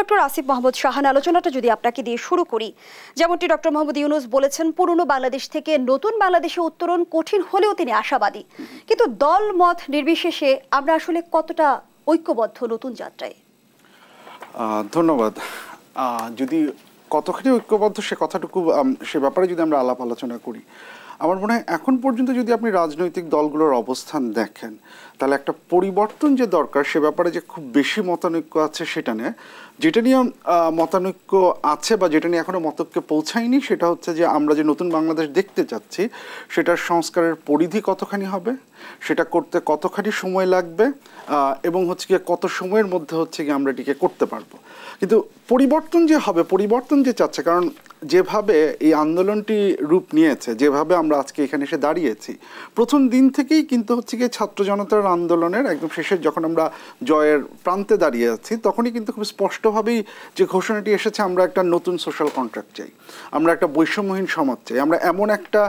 Doctor Asif Mahmud Shahan, আলোচনাটা যদি আপনাকে দিয়ে শুরু করি, যেমনটি ডক্টর মোহাম্মদ ইউনূস বলেছেন, পুরনো বাংলাদেশ থেকে নতুন বাংলাদেশে উত্তরণ কঠিন হলেও তিনি আশাবাদী। কিন্তু দল মত নির্বিশেষে আমরা আসলে কতটা ঐক্যবদ্ধ নতুন যাত্রায়? ধন্যবাদ। যদি কতখানি ঐক্যবদ্ধ সে ব্যাপারে যদি আমরা আলাপ আলোচনা করি, আমার মনে হয় এখন পর্যন্ত যদি আপনি রাজনৈতিক দলগুলোর অবস্থান দেখেন, তাহলে একটা পরিবর্তন যে দরকার সে ব্যাপারে যে খুব বেশি মতানৈক্য আছে সেটা নিয়ে, যেটা নিয়ে মতানৈক্য আছে বা যেটা নিয়ে এখনও মতৈক্যে পৌঁছায়নি, সেটা হচ্ছে যে আমরা যে নতুন বাংলাদেশ দেখতে চাচ্ছি সেটার সংস্কারের পরিধি কতখানি হবে, সেটা করতে কতখানি সময় লাগবে, এবং হচ্ছে গিয়ে কত সময়ের মধ্যে হচ্ছে গিয়ে আমরা এটিকে করতে পারবো। কিন্তু পরিবর্তন যে হবে, পরিবর্তন যে চাচ্ছে, কারণ যেভাবে এই আন্দোলনটি রূপ নিয়েছে, যেভাবে আমরা আজকে এখানে এসে দাঁড়িয়েছি, প্রথম দিন থেকেই কিন্তু হচ্ছে গিয়ে ছাত্র জনতার আন্দোলনের একদম শেষে যখন আমরা জয়ের প্রান্তে দাঁড়িয়ে আছি, তখনই কিন্তু খুব স্পষ্টভাবেই যে ঘোষণাটি এসেছে, আমরা একটা নতুন সোশ্যাল কন্ট্রাক্ট চাই, আমরা একটা বৈষম্যহীন সমাজ চাই, আমরা এমন একটা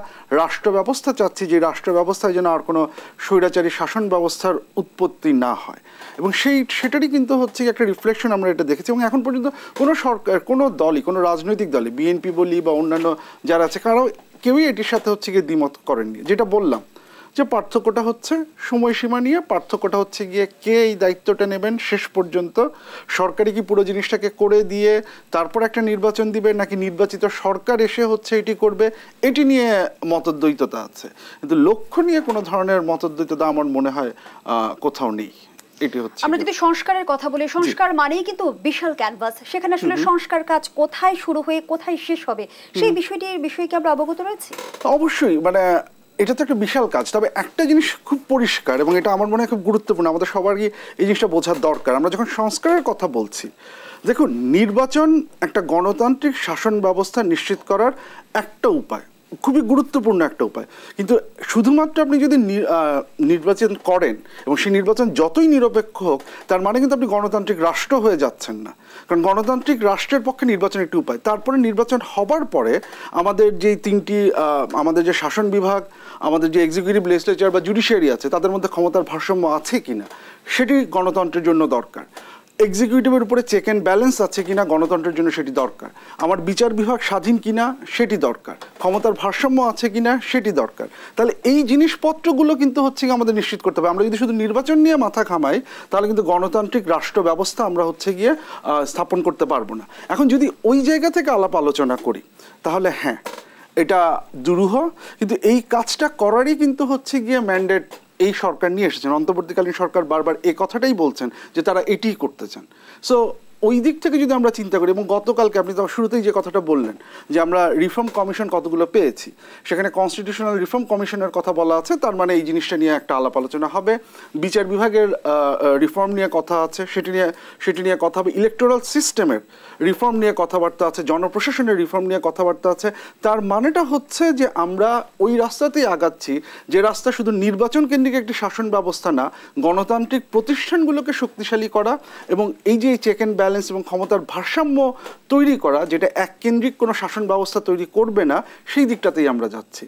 রাষ্ট্র ব্যবস্থা চাচ্ছি যে রাষ্ট্র ব্যবস্থায় যেন আর কোনো স্বৈরাচারী শাসন ব্যবস্থার উৎপত্তি না হয়। এবং সেটারই কিন্তু হচ্ছে একটা রিফ্লেকশন আমরা এটা দেখেছি। এবং এখন পর্যন্ত কোনো সরকার, কোনো দলই, কোনো রাজনৈতিক দলই, বিএনপি বলি বা অন্যান্য যারা আছে, কেউই এটির সাথে হচ্ছে গিয়ে দ্বিমত করেননি। যেটা বললাম যে পার্থক্যটা হচ্ছে সময়সীমা নিয়ে, পার্থক্যটা হচ্ছে গিয়ে কে এই দায়িত্বটা নেবেন শেষ পর্যন্ত। সরকারি কি পুরো জিনিসটাকে করে দিয়ে তারপর একটা নির্বাচন দিবে, নাকি নির্বাচিত সরকার এসে হচ্ছে এটি করবে, এটি নিয়ে মতদ্বৈততা আছে। কিন্তু লক্ষ্য নিয়ে কোনো ধরনের মতদ্বৈততা আমার মনে হয় কোথাও নেই। আমরা যদি সংস্কারের কথা বলি, সংস্কার মানেই কিন্তু বিশাল ক্যানভাস, সেখানে আসলে সংস্কার কাজ কোথায় শুরু হয়ে কোথায় শেষ হবে সেই বিষয়টির বিষয়ে কি আমরা অবগত রয়েছি? অবশ্যই, মানে এটা তো একটা বিশাল কাজ। তবে একটা জিনিস খুব পরিষ্কার, এবং এটা আমার মনে হয় খুব গুরুত্বপূর্ণ, আমাদের সবারই এই জিনিসটা বোঝার দরকার। আমরা যখন সংস্কারের কথা বলছি, দেখুন, নির্বাচন একটা গণতান্ত্রিক শাসন ব্যবস্থা নিশ্চিত করার একটা উপায়, খুবই গুরুত্বপূর্ণ একটা উপায়। কিন্তু শুধুমাত্র আপনি যদি নির্বাচন করেন এবং সেই নির্বাচন যতই নিরপেক্ষ হোক, তার মানে কিন্তু আপনি গণতান্ত্রিক রাষ্ট্র হয়ে যাচ্ছেন না। কারণ গণতান্ত্রিক রাষ্ট্রের পক্ষে নির্বাচন একটি উপায়। তারপরে নির্বাচন হবার পরে আমাদের যে তিনটি, আমাদের যে শাসন বিভাগ, আমাদের যে এক্সিকিউটিভ, লেজিসলেচার বা জুডিশিয়ারি আছে, তাদের মধ্যে ক্ষমতার ভারসাম্য আছে কিনা সেটি গণতন্ত্রের জন্য দরকার। এক্সিকিউটিভের উপরে চেক অ্যান্ড ব্যালেন্স আছে কিনা গণতন্ত্রের জন্য সেটি দরকার। আমার বিচার বিভাগ স্বাধীন কিনা সেটি দরকার। ক্ষমতার ভারসাম্য আছে কিনা সেটি দরকার। তাহলে এই জিনিসপত্রগুলো কিন্তু হচ্ছে আমাদের নিশ্চিত করতে হবে। আমরা যদি শুধু নির্বাচন নিয়ে মাথা ঘামাই, তাহলে কিন্তু গণতান্ত্রিক রাষ্ট্র ব্যবস্থা আমরা হচ্ছে গিয়ে স্থাপন করতে পারবো না। এখন যদি ওই জায়গা থেকে আলাপ আলোচনা করি, তাহলে হ্যাঁ, এটা দুরূহ, কিন্তু এই কাজটা করারই কিন্তু হচ্ছে গিয়ে ম্যান্ডেট এই সরকার নিয়ে এসেছেন। অন্তর্বর্তীকালীন সরকার বারবার এই কথাটাই বলছেন যে তারা এটিই করতে চান। সো ওই দিক থেকে যদি আমরা চিন্তা করি, এবং গতকালকে আপনি তো শুরুতেই যে কথাটা বললেন যে আমরা রিফর্ম কমিশন কতগুলো পেয়েছি, সেখানে কনস্টিটিউশনাল রিফর্ম কমিশনের কথা বলা আছে, তার মানে এই জিনিসটা নিয়ে একটা আলাপ আলোচনা হবে। বিচার বিভাগের রিফর্ম নিয়ে কথা আছে, সেটি নিয়ে কথা হবে। ইলেকটোরাল সিস্টেমের রিফর্ম নিয়ে কথাবার্তা আছে, জনপ্রশাসনের রিফর্ম নিয়ে কথাবার্তা আছে। তার মানেটা হচ্ছে যে আমরা ওই রাস্তাতেই আগাচ্ছি, যে রাস্তা শুধু নির্বাচন কেন্দ্রিক একটি শাসন ব্যবস্থা না, গণতান্ত্রিক প্রতিষ্ঠানগুলোকে শক্তিশালী করা এবং এই যে চেক অ্যান্ড ব্যালেন্স এবং ক্ষমতার ভারসাম্য তৈরি করা, যেটা এক কেন্দ্রিক কোনো শাসন ব্যবস্থা তৈরি করবে না, সেই দিকটাতেই আমরা যাচ্ছি।